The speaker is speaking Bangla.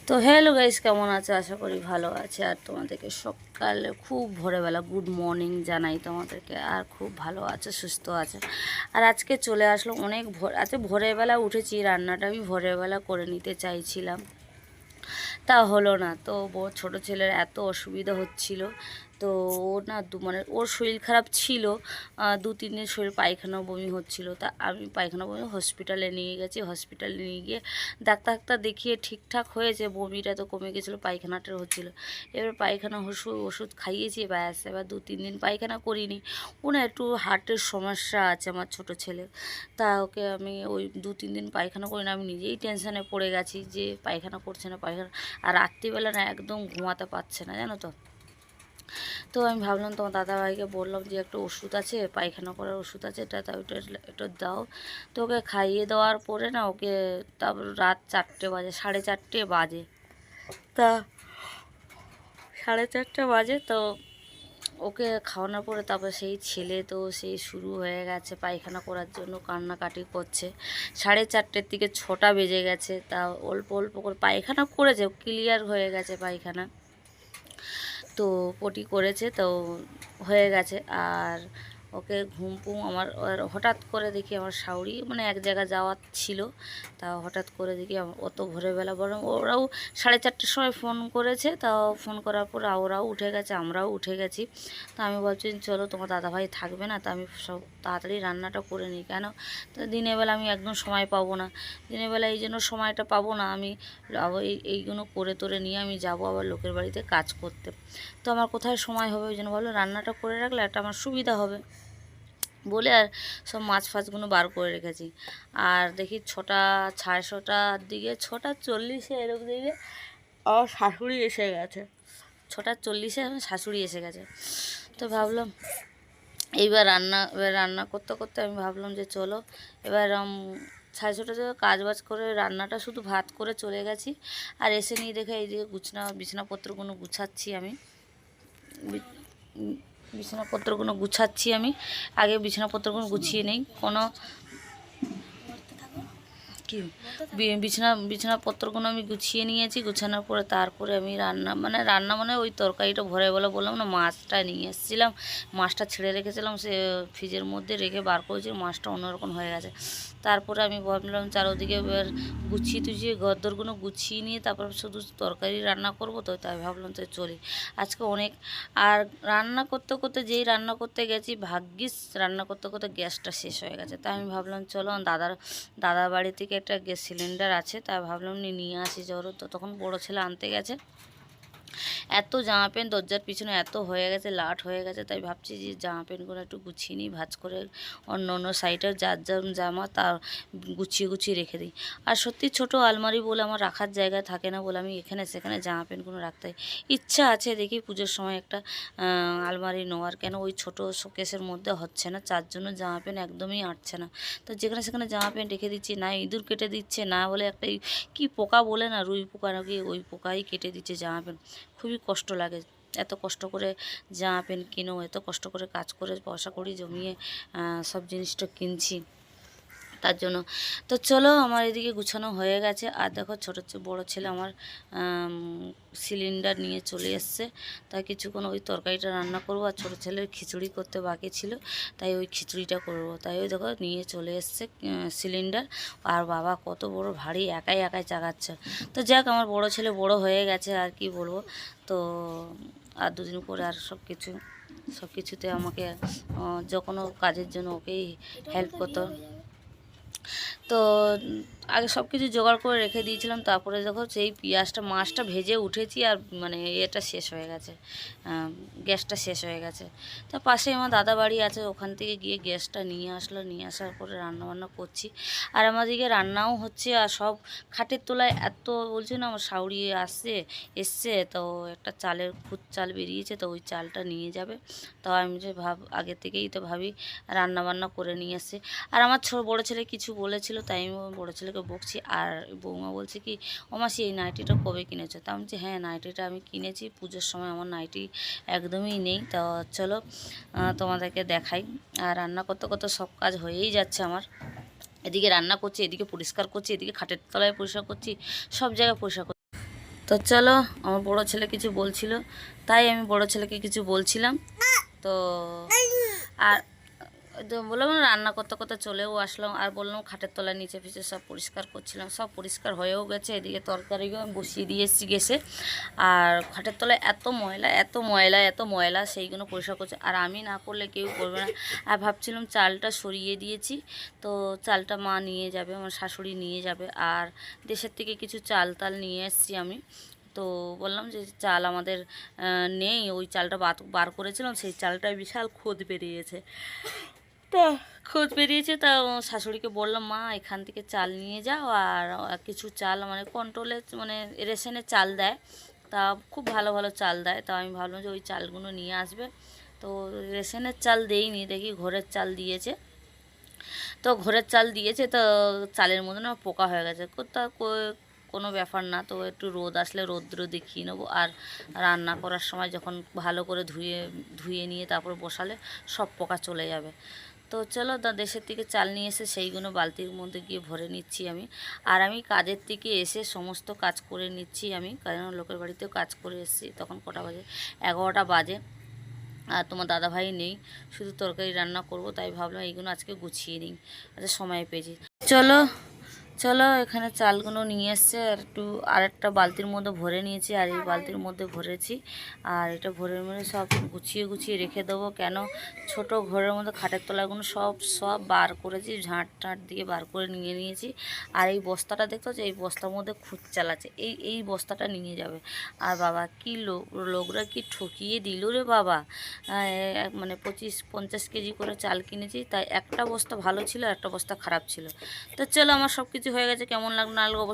তো হ্যালো গাইস, কেমন আছে? আশা করি ভালো আছে। আর তোমাদেরকে সকালে খুব ভোরবেলা গুড মর্নিং জানাই তোমাদেরকে। আর খুব ভালো আছে, সুস্থ আছে। আর আজকে চলে আসলো অনেক আজকে ভোরবেলা উঠেছি, রান্নাটা আমি ভোরবেলা করে নিতে চাইছিলাম, তা হলো না। তো ছোটো ছেলের এত অসুবিধা হচ্ছিল, তো ও না মানে ওর শরীর খারাপ ছিল, 2-3 দিন শরীর পায়খানা বমি হচ্ছিল। তা আমি পায়খানা বমি হসপিটালে নিয়ে গেছি। হসপিটালে নিয়ে গিয়ে ডাক্তার দেখিয়ে ঠিকঠাক হয়েছে, বমিটা তো কমে গেছিলো, পায়খানাটা হচ্ছিলো। এবার পায়খানা ওষুধ খাইয়েছি, ব্যাস। এবার 2-3 দিন পায়খানা করিনি। ও না একটু হার্টের সমস্যা আছে আমার ছোটো ছেলে, তা ওকে আমি ওই 2-3 দিন পায়খানা করি না। আমি নিজেই টেনশানে পড়ে গেছি যে পায়খানা করছে না পায়খানা। আর রাত্রিবেলা না একদম ঘুমাতে পারছে না, জানো তো। তো আমি ভাবলাম তোমার দাদাভাইকে বললাম যে একটা ওষুধ আছে, পায়খানা করার ওষুধ আছে, এটা তাও এটা দাও। তো ওকে খাইয়ে দেওয়ার পরে না ওকে, তারপর রাত 4টে বাজে, 4:30 বাজে। তা 4:30 বাজে, তো ওকে খাওয়ানোর পরে তারপর সেই ছেলে তো সেই শুরু হয়ে গেছে পায়খানা করার জন্য, কান্নাকাটি করছে। 4:30 থেকে 6টা বেজে গেছে, তা অল্প অল্প করে পায়খানা করেছে, ক্লিয়ার হয়ে গেছে পায়খানা, তো পটি করেছে, তো হয়ে গেছে। আর ওকে ঘুম আমার হঠাৎ করে দেখি আমার শাশুড়ি মানে এক জায়গায় যাওয়ার ছিল, তা হঠাৎ করে দেখি অত ভোরবেলা, বরং ওরাও 4:30টার সময় ফোন করেছে, তাও ফোন করার পর ওরাও উঠে গেছে, আমরাও উঠে গেছি। তো আমি ভাবছি চলো তোমার দাদাভাই থাকবে না, তা আমি সব তাড়াতাড়ি রান্নাটা করে নিই। কেন, তো দিনের বেলা আমি একদম সময় পাবো না, দিনের বেলা এই জন্য সময়টা পাবো না। আমি এইগুলো করে তোরে নিয়ে আমি যাব আবার লোকের বাড়িতে কাজ করতে, তো আমার কোথায় সময় হবে। ওই জন্য ভাবলো রান্নাটা করে রাখলে একটা আমার সুবিধা হবে বলে আর সব মাছ ফাছগুলো বার করে রেখেছি। আর দেখি 6টা 6:30টার দিকে, 6:40 এরকম দিকে আমার শাশুড়ি এসে গেছে। 6:40 আমার শাশুড়ি এসে গেছে। তো ভাবলাম এবার রান্না করতে করতে আমি ভাবলাম যে চলো এবার 6:30 থেকে কাজ বাজ করে রান্নাটা শুধু ভাত করে চলে গেছি। আর এসে নিয়ে দেখে এইদিকে বিছানাপত্রগুলো গুছাচ্ছি আমি, বিছানাপত্রগুলো গুছাচ্ছি আমি। আগে বিছানাপত্রগুলো গুছিয়ে নেই, কোনো কি বিছানাপত্রগুলো আমি গুছিয়ে নিয়েছি। গুছানোর পরে তারপরে আমি রান্না মানে ওই তরকারিটা ভোরবেলা বললাম না, মাছটা নিয়ে এসেছিলাম, মাছটা ছেড়ে রেখেছিলাম, সে ফ্রিজের মধ্যে রেখে বার করেছি, মাছটা অন্যরকম হয়ে গেছে। তারপরে আমি ভাবলাম চারোদিকে এবার গুছিয়ে টুছিয়ে ঘরদোরগুলো গুছিয়ে নিয়ে তারপর শুধু তরকারি রান্না করব, তো তাই ভাবলাম তো চলি আজকে অনেক। আর রান্না করতে করতে যেই রান্না করতে গেছি, ভাগ্যিস রান্না করতে করতে গ্যাসটা শেষ হয়ে গেছে। তাই আমি ভাবলাম চলো দাদার বাড়ি থেকে একটা গ্যাস সিলিন্ডার আছে, তাই ভাবলাম নিয়ে আসি জোরও। তো তখন বড় ছেলে আনতে গেছে, এত জামা প্যান্ট দরজার পিছনে এত হয়ে গেছে, লাট হয়ে গেছে। তাই ভাবছি যে জামা প্যান্টগুলো একটু গুছিয়ে নিই, ভাঁজ করে অন্য অন্য সাইডে যার যার জামা তার গুছিয়ে রেখে দিই। আর সত্যি ছোট আলমারি বলে আমার রাখার জায়গা থাকে না বলে আমি এখানে সেখানে জামা প্যান্টগুলো রাখতে ইচ্ছা আছে। দেখি পুজোর সময় একটা আলমারি নেওয়ার, কেন ওই ছোটো শোকেসের মধ্যে হচ্ছে না, যার জন্য জামা প্যান্ট একদমই আটছে না। তো যেখানে সেখানে জামা প্যান্ট রেখে দিচ্ছি, না ইঁদুর কেটে দিচ্ছে, না বলে একটা কি পোকা বলে না, রুই পোকা নাকি, ওই পোকাই কেটে দিচ্ছে জামা প্যান্ট। খুবই কষ্ট লাগে, এত কষ্ট করে জামা প্যান্ট কিনো, এত কষ্ট করে কাজ করে পয়সা করি জমিয়ে সব জিনিসটা কিনছি, তার জন্য। তো চলো আমার এদিকে গুছানো হয়ে গেছে। আর দেখো বড় ছেলে আমার সিলিন্ডার নিয়ে চলে এসছে, তাই কিছুক্ষণ ওই তরকারিটা রান্না করব। আর ছোটো ছেলের খিচুড়ি করতে বাকি ছিল, তাই ওই খিচুড়িটা করব। তাই ওই দেখো নিয়ে চলে এসছে সিলিন্ডার। আর বাবা কত বড় ভারী, একাই চাগাচ্ছে। তো যাক, আমার বড় ছেলে বড় হয়ে গেছে, আর কি বলবো। তো আর 2 দিন পরে আর সব কিছুতে আমাকে যে কোনো কাজের জন্য ওকেই হেল্প করতো। তো আগে সব কিছু জোগাড় করে রেখে দিয়েছিলাম। তারপরে দেখো সেই মাছটা ভেজে উঠেছি, আর মানে এটা শেষ হয়ে গেছে, গ্যাসটা শেষ হয়ে গেছে। তা পাশে আমার দাদা বাড়ি আছে, ওখান থেকে গিয়ে গ্যাসটা নিয়ে আসলো, নিয়ে আসার পরে রান্নাবান্না করছি। আর আমাদেরকে রান্নাও হচ্ছে। আর সব খাটের তলায় এত বলছি না, আমার শাশুড়ি এসছে, তো একটা খুদ চাল বেরিয়েছে, তো ওই চালটা নিয়ে যাবে। তো আমি যে আগে থেকেই তো ভাবি রান্নাবান্না করে নিয়ে এসছে। আর আমার বড় ছেলে কিছু বলেছিল, তাই আমি বড়ো ছেলেকে বকছি। আর বৌমা বলছে কি, ও মাসি এই নাইটিটা কবে কিনেছো? তা আমি বলছি হ্যাঁ, নাইটিটা আমি কিনেছি, পুজোর সময় আমার নাইটি একদমই নেই। তো চলো তোমাদেরকে দেখাই। আর রান্না করতে করতে সব কাজ হয়েই যাচ্ছে আমার। এদিকে রান্না করছি, এদিকে পরিষ্কার করছি, এদিকে খাটের তলায় পরিষ্কার করছি, সব জায়গায় পরিষ্কার করছি। তো চলো, আমার বড় ছেলে কিছু বলছিল, তাই আমি বড় ছেলেকে কিছু বলছিলাম। তো আর তো বললাম না, রান্না করতে করতে চলেও আসলাম, আর বললাম খাটের তলায় নিচে ফিচে সব পরিষ্কার করছিলাম, সব পরিষ্কার হয়েও গেছে। এদিকে তরকারিও আমি বসিয়ে দিয়ে এসেছি গ্যাসে। আর খাটের তলায় এত ময়লা, এত ময়লা, এত ময়লা, সেইগুলো পরিষ্কার করছে। আর আমি না করলে কেউ করবে না। আর ভাবছিলাম চালটা সরিয়ে দিয়েছি, তো চালটা মা নিয়ে যাবে, আমার শাশুড়ি নিয়ে যাবে। আর দেশের থেকে কিছু চাল তাল নিয়ে এসেছি আমি। তো বললাম যে চাল আমাদের নেই, ওই চালটা বার করেছিলাম, সেই চালটায় বিশাল খোদ বেরিয়েছে। তা খোঁজ বেরিয়েছে, তা শাশুড়িকে বললাম মা এখান থেকে চাল নিয়ে যাও। আর কিছু চাল মানে কন্ট্রোলে মানে রেশনের চাল দেয়, তা খুব ভালো ভালো চাল দেয়। তা আমি ভাবলাম যে ওই চালগুলো নিয়ে আসবে। তো রেশনের চাল দেয়নি, দেখি ঘরের চাল দিয়েছে। তো ঘরের চাল দিয়েছে, তো চালের মধ্যে না পোকা হয়ে গেছে। কোনো ব্যাপার না, তো একটু রোদ আসলে রৌদ্র দেখিয়ে নেবো। আর রান্না করার সময় যখন ভালো করে ধুয়ে ধুয়ে নিয়ে তারপর বসালে সব পোকা চলে যাবে। তো চলো, দেশের থেকে চাল নিয়ে এসে সেইগুলো বালতির মধ্যে গিয়ে ভরে নিচ্ছি আমি। আর আমি কাজের থেকে এসে সমস্ত কাজ করে নিচ্ছি আমি, কারণ লোকের বাড়িতেও কাজ করে এসেছি। তখন কটা বাজে? 11টা বাজে। আর তোমার দাদাভাই নেই, শুধু তরকারি রান্না করব, তাই ভাবলাম এইগুলো আজকে গুছিয়ে নিই, আচ্ছা সময় পেয়েছি। চলো চলো, এখানে চালগুলো নিয়ে এসছে, আর একটু আরেকটা বালতির মধ্যে ভরে নিয়েছি, আর এই বালতির মধ্যে ভরেছি। আর এটা ভরে মেরে সব গুছিয়ে গুছিয়ে রেখে দেবো। কেন ছোট ঘরের মধ্যে খাটের তলাগুলো সব সব বার করেছি, ঝাঁট টাঁট দিয়ে বার করে নিয়ে নিয়েছি। আর এই বস্তাটা দেখতে হচ্ছে, এই বস্তার মধ্যে খুঁত চালাচ্ছে, এই বস্তাটা নিয়ে যাবে। আর বাবা কি লোকরা কি ঠকিয়ে দিল রে বাবা। মানে 25-50 কেজি করে চাল কিনেছি, তাই একটা বস্তা ভালো ছিল, একটা বস্তা খারাপ ছিল। তো চলো, আমার সব কিছু হয়ে গেছে, কেমন লাগলো না লাগলো অবশ্যই